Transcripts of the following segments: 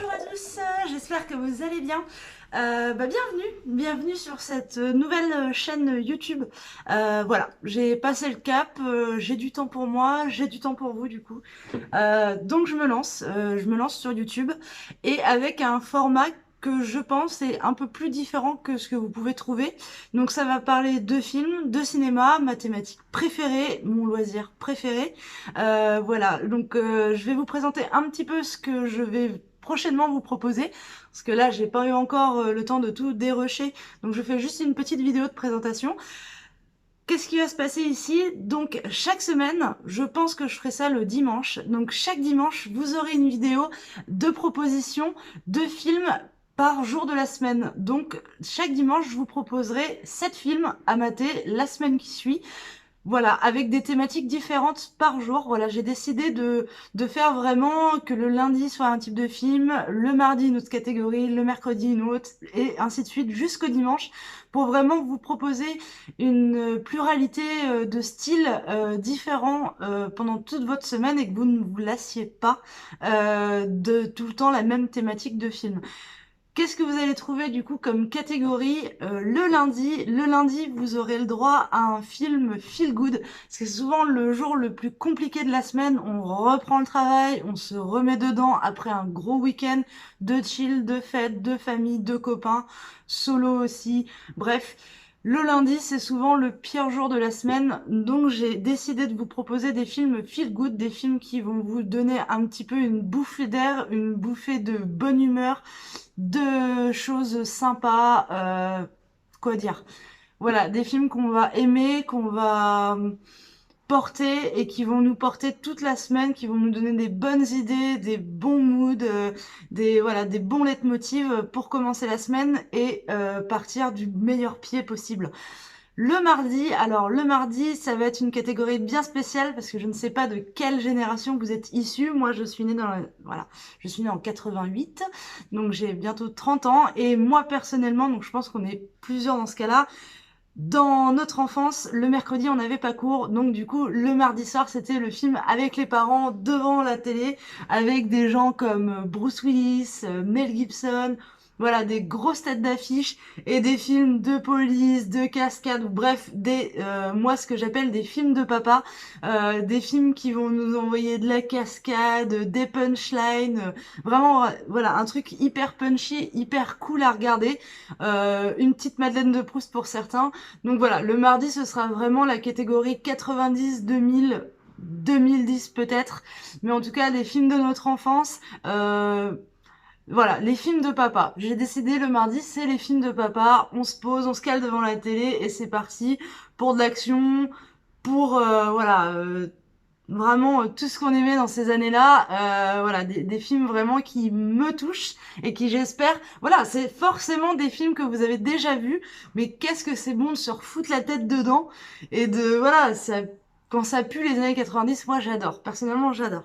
Bonjour à tous, j'espère que vous allez bien. Bienvenue sur cette nouvelle chaîne YouTube. Voilà, j'ai passé le cap, j'ai du temps pour moi, j'ai du temps pour vous du coup. Donc je me lance sur YouTube et avec un format que je pense est un peu plus différent que ce que vous pouvez trouver. Donc ça va parler de films, de cinéma, ma thématique préférée, mon loisir préféré. Je vais vous présenter un petit peu ce que je vais prochainement vous proposer, parce que là j'ai pas eu encore le temps de tout dérocher, donc je fais juste une petite vidéo de présentation. Qu'est-ce qui va se passer ici? Donc chaque semaine, je pense que je ferai ça le dimanche. Donc chaque dimanche, vous aurez une vidéo de proposition de films par jour de la semaine. Donc chaque dimanche, je vous proposerai 7 films à mater la semaine qui suit. Voilà, avec des thématiques différentes par jour. Voilà, j'ai décidé de faire vraiment que le lundi soit un type de film, le mardi une autre catégorie, le mercredi une autre, et ainsi de suite jusqu'au dimanche, pour vraiment vous proposer une pluralité de styles différents pendant toute votre semaine et que vous ne vous lassiez pas de tout le temps la même thématique de film. Qu'est-ce que vous allez trouver du coup comme catégorie le lundi? Le lundi, vous aurez le droit à un film feel good. C'est souvent le jour le plus compliqué de la semaine. On reprend le travail, on se remet dedans après un gros week-end de chill, de fête, de famille, de copains, solo aussi. Bref. Le lundi, c'est souvent le pire jour de la semaine, donc j'ai décidé de vous proposer des films feel good, des films qui vont vous donner un petit peu une bouffée d'air, une bouffée de bonne humeur, de choses sympas, quoi dire. Voilà, des films qu'on va aimer, qu'on va porter et qui vont nous porter toute la semaine, qui vont nous donner des bonnes idées, des bons moods, des bons leitmotivs pour commencer la semaine et partir du meilleur pied possible. Le mardi, ça va être une catégorie bien spéciale parce que je ne sais pas de quelle génération vous êtes issus. Moi, je suis née je suis née en 88, donc j'ai bientôt 30 ans. Et moi, personnellement, donc je pense qu'on est plusieurs dans ce cas-là, dans notre enfance, le mercredi, on n'avait pas cours, donc du coup, le mardi soir, c'était le film avec les parents devant la télé, avec des gens comme Bruce Willis, Mel Gibson, voilà, des grosses têtes d'affiche et des films de police, de cascade, ou bref, moi, ce que j'appelle des films de papa, des films qui vont nous envoyer de la cascade, des punchlines, vraiment, voilà, un truc hyper punchy, hyper cool à regarder, une petite Madeleine de Proust pour certains. Donc voilà, le mardi, ce sera vraiment la catégorie 90, 2000, 2010 peut-être, mais en tout cas les films de notre enfance, voilà, les films de papa. J'ai décidé le mardi, c'est les films de papa, on se pose, on se cale devant la télé et c'est parti pour de l'action, pour vraiment tout ce qu'on aimait dans ces années-là, voilà, des films vraiment qui me touchent et qui j'espère, voilà, c'est forcément des films que vous avez déjà vus, mais qu'est-ce que c'est bon de se refoutre la tête dedans et voilà, quand ça pue les années 90, moi j'adore, personnellement j'adore.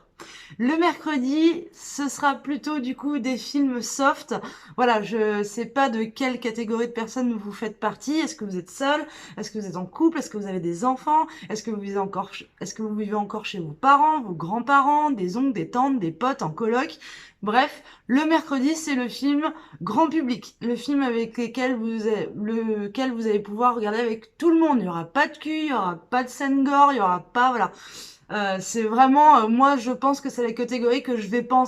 Le mercredi, ce sera plutôt du coup des films soft. Voilà, je sais pas de quelle catégorie de personnes vous faites partie. Est-ce que vous êtes seul? Est-ce que vous êtes en couple? Est-ce que vous avez des enfants? Est-ce que vous vivez encore chez vos parents, vos grands-parents, des oncles, des tantes, des potes en coloc? Bref, le mercredi, c'est le film grand public, le film avec lequel vous allez pouvoir regarder avec tout le monde. Il y aura pas de cul, il y aura pas de scène gore, il y aura pas, voilà. C'est vraiment, moi je pense que c'est la catégorie que je vais pouvoir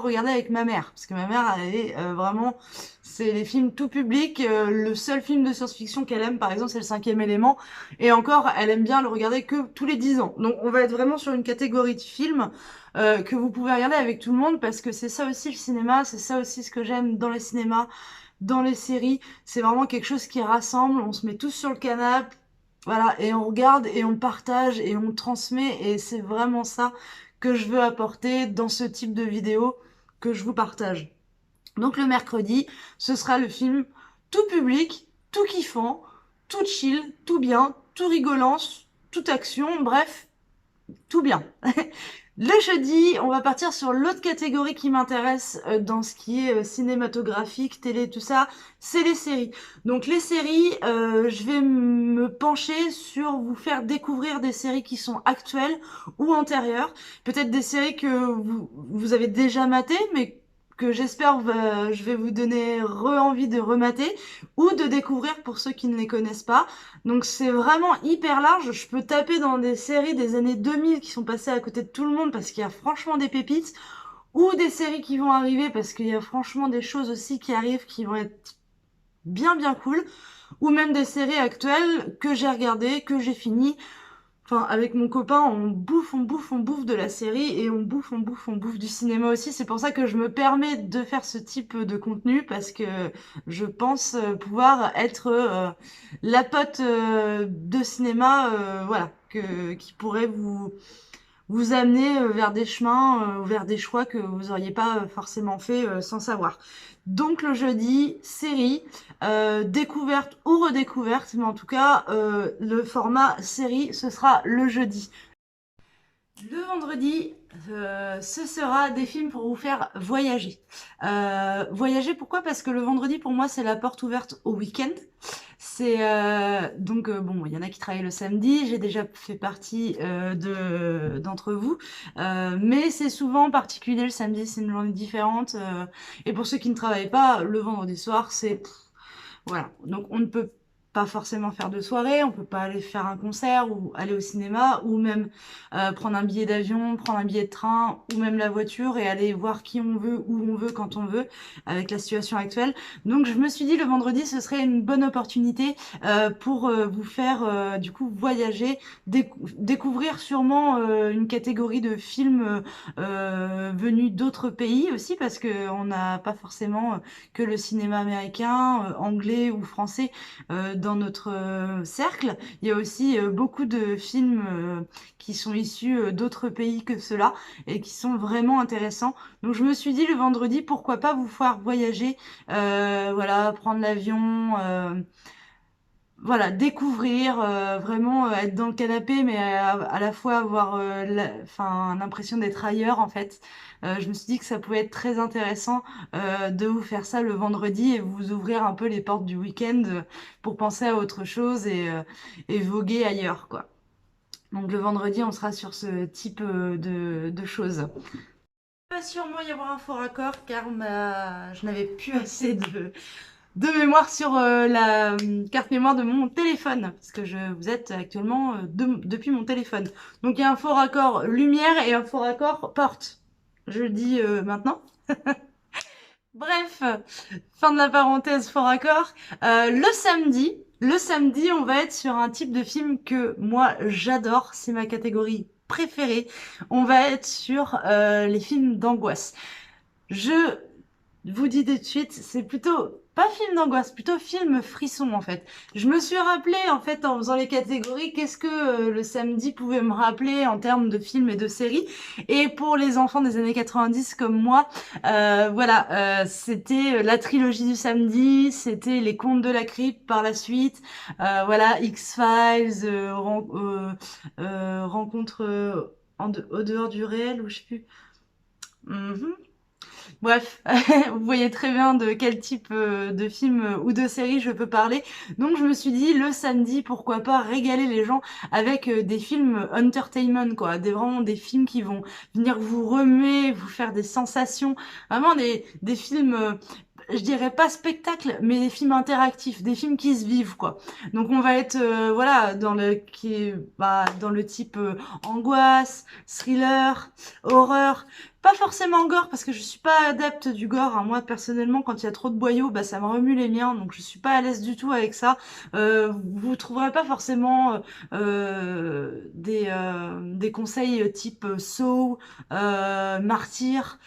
regarder avec ma mère. Parce que ma mère, elle est vraiment, c'est les films tout public. Le seul film de science-fiction qu'elle aime, par exemple, c'est le Cinquième Élément. Et encore, elle aime bien le regarder que tous les 10 ans. Donc on va être vraiment sur une catégorie de films que vous pouvez regarder avec tout le monde parce que c'est ça aussi le cinéma, c'est ça aussi ce que j'aime dans les cinémas, dans les séries. C'est vraiment quelque chose qui rassemble, on se met tous sur le canapé, voilà, et on regarde et on partage et on transmet et c'est vraiment ça que je veux apporter dans ce type de vidéo que je vous partage. Donc le mercredi, ce sera le film tout public, tout kiffant, tout chill, tout bien, tout rigolant, toute action, bref, tout bien. Le jeudi, on va partir sur l'autre catégorie qui m'intéresse dans ce qui est cinématographique, télé, tout ça, c'est les séries. Donc les séries, je vais me pencher sur vous faire découvrir des séries qui sont actuelles ou antérieures. Peut-être des séries que vous avez déjà matées, mais que j'espère je vais vous donner envie de remater ou de découvrir pour ceux qui ne les connaissent pas. Donc c'est vraiment hyper large. Je peux taper dans des séries des années 2000 qui sont passées à côté de tout le monde parce qu'il y a franchement des pépites, ou des séries qui vont arriver parce qu'il y a franchement des choses aussi qui arrivent qui vont être bien cool, ou même des séries actuelles que j'ai regardées, que j'ai fini. Enfin, avec mon copain, on bouffe de la série et on bouffe du cinéma aussi. C'est pour ça que je me permets de faire ce type de contenu parce que je pense pouvoir être la pote de cinéma, voilà, qui pourrait vous amener vers des chemins, vers des choix que vous auriez pas forcément fait sans savoir. Donc le jeudi, série, découverte ou redécouverte, mais en tout cas, le format série, ce sera le jeudi. Le vendredi, ce sera des films pour vous faire voyager. Voyager, pourquoi? Parce que le vendredi, pour moi, c'est la porte ouverte au week-end. C'est donc bon, il y en a qui travaillent le samedi. J'ai déjà fait partie d'entre vous, mais c'est souvent particulier le samedi. C'est une journée différente. Et pour ceux qui ne travaillent pas, le vendredi soir, c'est voilà. Donc on ne peut pas forcément faire de soirée, on peut pas aller faire un concert ou aller au cinéma ou même prendre un billet d'avion, prendre un billet de train ou même la voiture et aller voir qui on veut, où on veut, quand on veut avec la situation actuelle. Donc je me suis dit le vendredi ce serait une bonne opportunité pour vous faire du coup voyager, découvrir sûrement une catégorie de films venus d'autres pays aussi parce que on n'a pas forcément que le cinéma américain, anglais ou français dans notre cercle. Il y a aussi beaucoup de films qui sont issus d'autres pays que ceux-là et qui sont vraiment intéressants. Donc je me suis dit le vendredi, pourquoi pas vous faire voyager, voilà, prendre l'avion, voilà, découvrir, vraiment être dans le canapé, mais à la fois avoir enfin, l'impression d'être ailleurs en fait. Je me suis dit que ça pouvait être très intéressant de vous faire ça le vendredi et vous ouvrir un peu les portes du week-end pour penser à autre chose et voguer ailleurs, quoi. Donc le vendredi, on sera sur ce type de choses. Il va sûrement y avoir un faux raccord car je n'avais plus assez de mémoire sur la carte mémoire de mon téléphone, parce que vous êtes actuellement depuis mon téléphone. Donc il y a un faux raccord lumière et un faux raccord porte. Je le dis Bref, fin de la parenthèse faux raccord. Le samedi, on va être sur un type de film que moi j'adore, c'est ma catégorie préférée. On va être sur les films d'angoisse. Je vous dis tout de suite, c'est plutôt pas film d'angoisse, plutôt film frisson en fait. Je me suis rappelé en fait en faisant les catégories qu'est-ce que le samedi pouvait me rappeler en termes de films et de séries. Et pour les enfants des années 90 comme moi, voilà, c'était la trilogie du samedi, c'était les Contes de la crypte par la suite, voilà, X-Files, rencontre au dehors du réel ou je sais plus. Mhm. Bref, vous voyez très bien de quel type de film ou de série je peux parler. Donc je me suis dit le samedi, pourquoi pas régaler les gens avec des films entertainment quoi, vraiment des films qui vont venir vous remuer, vous faire des sensations, vraiment des films je dirais pas spectacle, mais des films interactifs, des films qui se vivent quoi. Donc on va être voilà dans le type angoisse, thriller, horreur, pas forcément gore parce que je suis pas adepte du gore, hein. Moi personnellement quand il y a trop de boyaux, bah ça me remue les miens, donc je suis pas à l'aise du tout avec ça. Vous trouverez pas forcément des conseils type Saw, Martyr,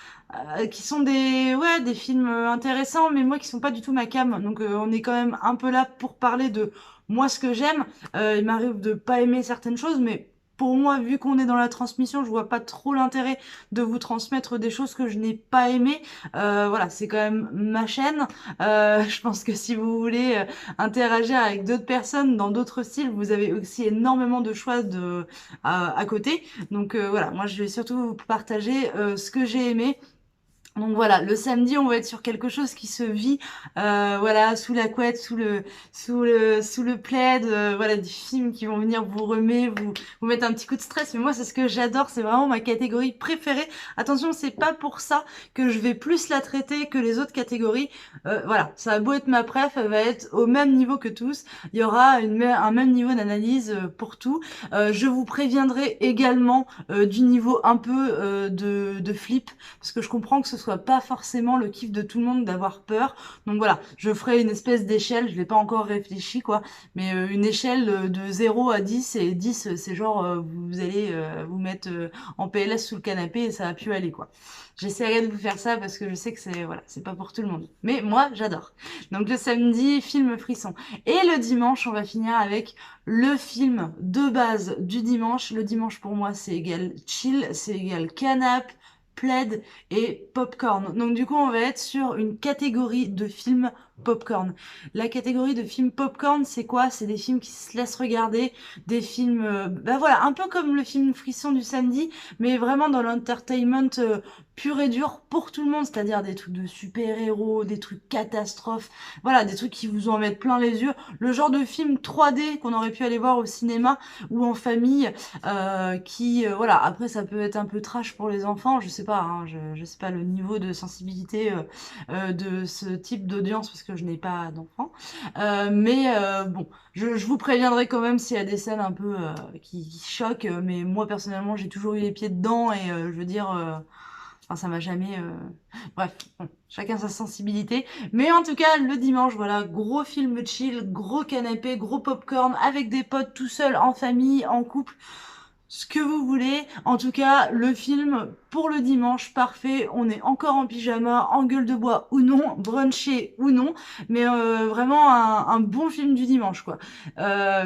qui sont des films intéressants, mais moi qui sont pas du tout ma cam. Donc on est quand même un peu là pour parler de moi ce que j'aime. Il m'arrive de pas aimer certaines choses, mais pour moi, vu qu'on est dans la transmission, je vois pas trop l'intérêt de vous transmettre des choses que je n'ai pas aimées. Voilà, c'est quand même ma chaîne. Je pense que si vous voulez interagir avec d'autres personnes dans d'autres styles, vous avez aussi énormément de choix à côté. Donc voilà, moi je vais surtout vous partager ce que j'ai aimé Donc voilà, le samedi, on va être sur quelque chose qui se vit, voilà, sous la couette, sous le plaid, voilà, des films qui vont venir vous remuer, vous mettre un petit coup de stress. Mais moi, c'est ce que j'adore, c'est vraiment ma catégorie préférée. Attention, c'est pas pour ça que je vais plus la traiter que les autres catégories. Voilà, ça a beau être ma préf, elle va être au même niveau que tous. Il y aura un même niveau d'analyse pour tout. Je vous préviendrai également du niveau un peu de flip, parce que je comprends que ce soit pas forcément le kiff de tout le monde d'avoir peur. Donc voilà, je ferai une espèce d'échelle, je l'ai pas encore réfléchi quoi, mais une échelle de 0 à 10, et 10 c'est genre vous allez vous mettre en PLS sous le canapé et ça va plus aller quoi. J'essaierai de vous faire ça parce que je sais que c'est voilà, c'est pas pour tout le monde. Mais moi, j'adore. Donc le samedi, film frisson. Et le dimanche, on va finir avec le film de base du dimanche. Le dimanche pour moi, c'est égal chill, c'est égal canap, plaid et popcorn. Donc du coup, on va être sur une catégorie de films popcorn. La catégorie de films popcorn, c'est quoi? C'est des films qui se laissent regarder, des films, bah voilà, un peu comme le film Frisson du samedi, mais vraiment dans l'entertainment pur et dur pour tout le monde, c'est-à-dire des trucs de super-héros, des trucs catastrophes, voilà, des trucs qui vous en mettent plein les yeux, le genre de film 3D qu'on aurait pu aller voir au cinéma ou en famille, voilà, après ça peut être un peu trash pour les enfants, je sais pas, hein, je sais pas le niveau de sensibilité de ce type d'audience parce que je n'ai pas d'enfants, mais bon, je vous préviendrai quand même s'il y a des scènes un peu qui choquent, mais moi personnellement j'ai toujours eu les pieds dedans et je veux dire, enfin ça m'a jamais, bref, bon, chacun sa sensibilité, mais en tout cas le dimanche, voilà, gros film chill, gros canapé, gros popcorn avec des potes, tout seul, en famille, en couple, ce que vous voulez. En tout cas, le film pour le dimanche, parfait. On est encore en pyjama, en gueule de bois ou non, brunché ou non, mais vraiment un bon film du dimanche, quoi.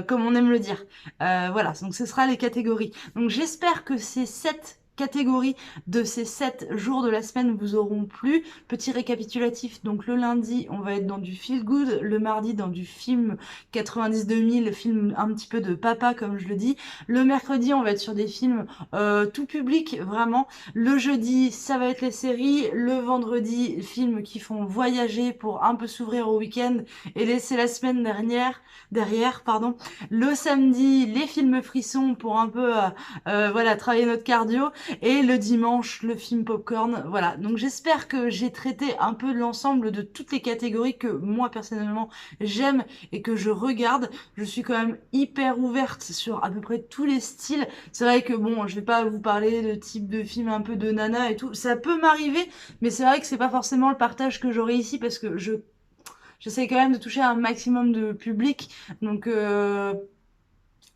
Comme on aime le dire. Voilà, donc ce sera les catégories. Donc j'espère que ces 7 catégories de ces 7 jours de la semaine vous auront plu. Petit récapitulatif, donc le lundi, on va être dans du feel good, le mardi dans du film 90-2000, film un petit peu de papa, comme je le dis. Le mercredi, on va être sur des films tout public, vraiment. Le jeudi, ça va être les séries. Le vendredi, films qui font voyager pour un peu s'ouvrir au week-end et laisser la semaine derrière, pardon. Le samedi, les films frissons pour un peu voilà, travailler notre cardio. Et le dimanche, le film popcorn. Voilà, donc j'espère que j'ai traité un peu l'ensemble de toutes les catégories que moi, personnellement, j'aime et que je regarde. Je suis quand même hyper ouverte sur à peu près tous les styles. C'est vrai que bon, je vais pas vous parler de type de film un peu de nana et tout. Ça peut m'arriver, mais c'est vrai que c'est pas forcément le partage que j'aurai ici parce que j'essaie quand même de toucher un maximum de public. Donc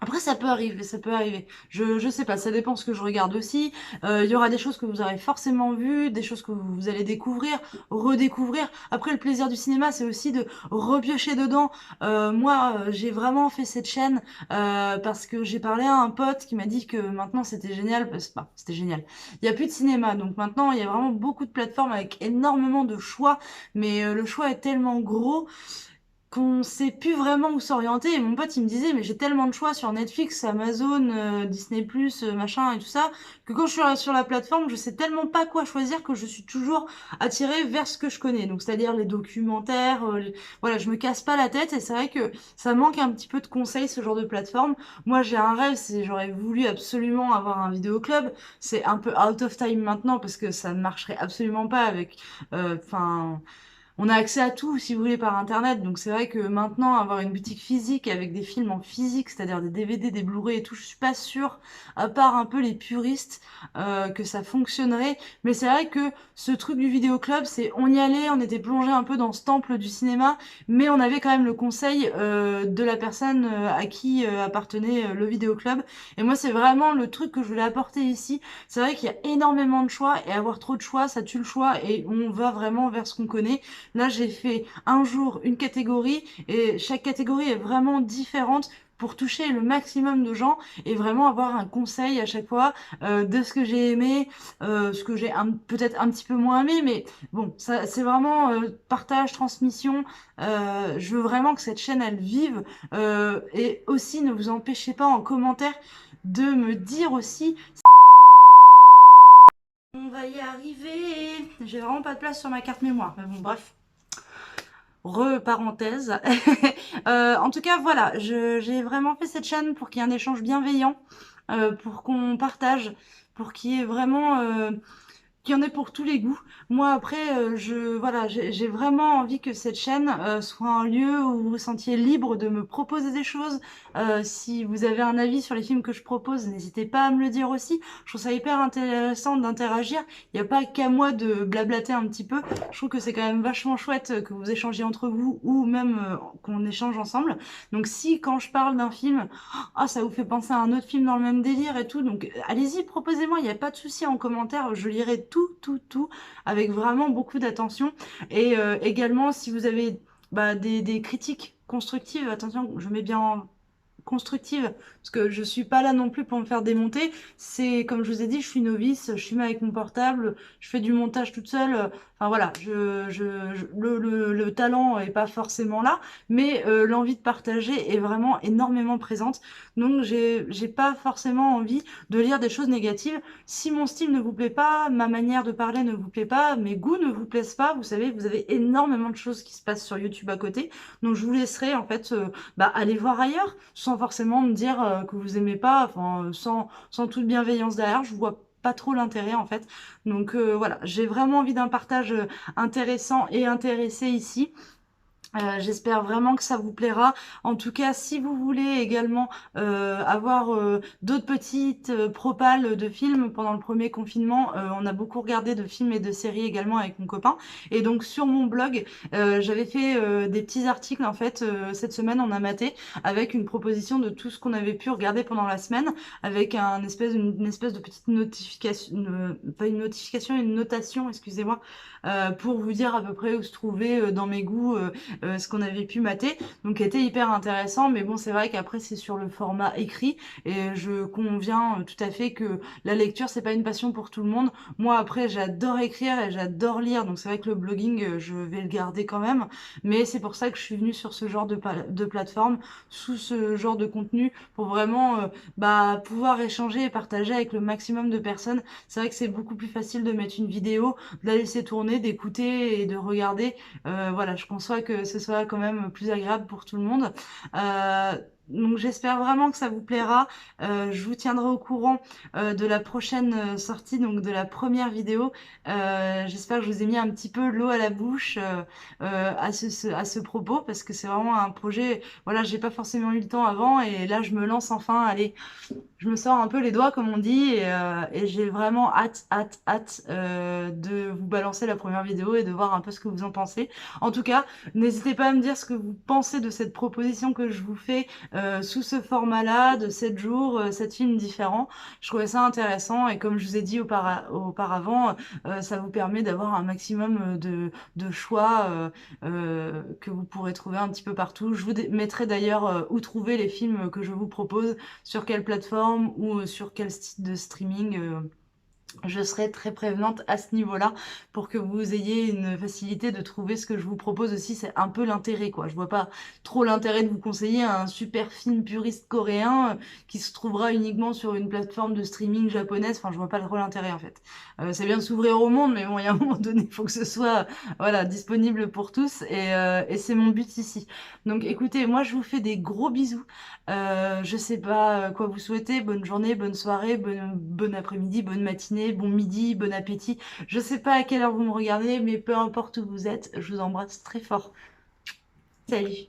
après, ça peut arriver, ça peut arriver. Je sais pas, ça dépend ce que je regarde aussi. Il y aura des choses que vous aurez forcément vues, des choses que vous allez découvrir, redécouvrir. Après, le plaisir du cinéma, c'est aussi de repiocher dedans. Moi, j'ai vraiment fait cette chaîne parce que j'ai parlé à un pote qui m'a dit que maintenant c'était génial. Bah, c'était génial. Il y a plus de cinéma, donc maintenant il y a vraiment beaucoup de plateformes avec énormément de choix. Mais le choix est tellement gros qu'on sait plus vraiment où s'orienter. Et mon pote, il me disait, mais j'ai tellement de choix sur Netflix, Amazon, Disney+, machin et tout ça, que quand je suis sur la plateforme, je sais tellement pas quoi choisir que je suis toujours attirée vers ce que je connais. Donc, c'est-à-dire les documentaires, voilà, je me casse pas la tête et c'est vrai que ça manque un petit peu de conseils, ce genre de plateforme. Moi, j'ai un rêve, c'est j'aurais voulu absolument avoir un vidéoclub. C'est un peu out of time maintenant parce que ça ne marcherait absolument pas avec, enfin, on a accès à tout, si vous voulez, par Internet. Donc c'est vrai que maintenant, avoir une boutique physique avec des films en physique, c'est-à-dire des DVD, des Blu-ray et tout, je suis pas sûre, à part un peu les puristes, que ça fonctionnerait. Mais c'est vrai que ce truc du vidéoclub, c'est on y allait, on était plongé un peu dans ce temple du cinéma, mais on avait quand même le conseil de la personne à qui appartenait le vidéoclub. Et moi, c'est vraiment le truc que je voulais apporter ici. C'est vrai qu'il y a énormément de choix et avoir trop de choix, ça tue le choix et on va vraiment vers ce qu'on connaît. Là, j'ai fait un jour une catégorie et chaque catégorie est vraiment différente pour toucher le maximum de gens et vraiment avoir un conseil à chaque fois de ce que j'ai aimé, ce que j'ai peut-être un petit peu moins aimé, mais bon, ça c'est vraiment partage, transmission. Je veux vraiment que cette chaîne elle vive et aussi ne vous empêchez pas en commentaire de me dire aussi On va y arriver. J'ai vraiment pas de place sur ma carte mémoire. Mais bon, bref. Parenthèse. En tout cas, voilà, j'ai vraiment fait cette chaîne pour qu'il y ait un échange bienveillant, pour qu'on partage, pour qu'il y ait vraiment qu'il y en ait pour tous les goûts. Moi après, voilà, j'ai vraiment envie que cette chaîne soit un lieu où vous vous sentiez libre de me proposer des choses. Si vous avez un avis sur les films que je propose, n'hésitez pas à me le dire aussi. Je trouve ça hyper intéressant d'interagir. Il n'y a pas qu'à moi de blablater un petit peu. Je trouve que c'est quand même vachement chouette que vous échangiez entre vous ou même qu'on échange ensemble. Donc si quand je parle d'un film, ah, ça vous fait penser à un autre film dans le même délire et tout, donc allez-y, proposez-moi, il n'y a pas de souci en commentaire, je lirai tout, avec vraiment beaucoup d'attention. Et également, si vous avez des critiques constructives, attention, je mets bien constructive, parce que je suis pas là non plus pour me faire démonter. C'est comme je vous ai dit, je suis novice, je filme avec mon portable, je fais du montage toute seule. Enfin voilà, le talent est pas forcément là, mais l'envie de partager est vraiment énormément présente. Donc j'ai pas forcément envie de lire des choses négatives. Si mon style ne vous plaît pas, ma manière de parler ne vous plaît pas, mes goûts ne vous plaisent pas, vous savez, vous avez énormément de choses qui se passent sur YouTube à côté. Donc je vous laisserai en fait aller voir ailleurs, sans forcément me dire que vous aimez pas, enfin sans toute bienveillance derrière, je vois pas trop l'intérêt en fait. Donc voilà, j'ai vraiment envie d'un partage intéressant et intéressé ici. J'espère vraiment que ça vous plaira. En tout cas, si vous voulez également avoir d'autres petites propales de films pendant le premier confinement, on a beaucoup regardé de films et de séries également avec mon copain. Et donc sur mon blog, j'avais fait des petits articles en fait. Cette semaine, on a maté avec une proposition de tout ce qu'on avait pu regarder pendant la semaine, avec une espèce de petite notification, pas une notification, une notation, excusez-moi, pour vous dire à peu près où se trouver dans mes goûts ce qu'on avait pu mater, donc qui était hyper intéressant. Mais bon, c'est vrai qu'après c'est sur le format écrit et je conviens tout à fait que la lecture c'est pas une passion pour tout le monde. Moi après j'adore écrire et j'adore lire, donc c'est vrai que le blogging je vais le garder quand même, mais c'est pour ça que je suis venue sur ce genre de plateforme, sous ce genre de contenu, pour vraiment pouvoir échanger et partager avec le maximum de personnes. C'est vrai que c'est beaucoup plus facile de mettre une vidéo, de la laisser tourner, d'écouter et de regarder. Voilà, je conçois que ce soit quand même plus agréable pour tout le monde. Euh, donc j'espère vraiment que ça vous plaira. Je vous tiendrai au courant de la prochaine sortie, donc de la première vidéo. J'espère que je vous ai mis un petit peu l'eau à la bouche à ce propos, parce que c'est vraiment un projet. Voilà, j'ai pas forcément eu le temps avant et là je me lance enfin. Allez, je me sors un peu les doigts comme on dit et j'ai vraiment hâte de vous balancer la première vidéo et de voir un peu ce que vous en pensez. En tout cas, n'hésitez pas à me dire ce que vous pensez de cette proposition que je vous fais sous ce format-là, de 7 jours, 7 films différents. Je trouvais ça intéressant et comme je vous ai dit auparavant, ça vous permet d'avoir un maximum de choix que vous pourrez trouver un petit peu partout. Je vous mettrai d'ailleurs où trouver les films que je vous propose, sur quelle plateforme ou sur quel site de streaming. Je serai très prévenante à ce niveau-là pour que vous ayez une facilité de trouver ce que je vous propose aussi. C'est un peu l'intérêt, quoi. Je vois pas trop l'intérêt de vous conseiller un super film puriste coréen qui se trouvera uniquement sur une plateforme de streaming japonaise. Enfin, je vois pas trop l'intérêt, en fait. C'est bien de s'ouvrir au monde, mais bon, il y a un moment donné, il faut que ce soit, voilà, disponible pour tous et c'est mon but ici. Donc, écoutez, moi, je vous fais des gros bisous. Je sais pas quoi vous souhaitez. Bonne journée, bonne soirée, bon après-midi, bonne matinée, bon midi, bon appétit. Je sais pas à quelle heure vous me regardez, mais peu importe où vous êtes, je vous embrasse très fort. Salut!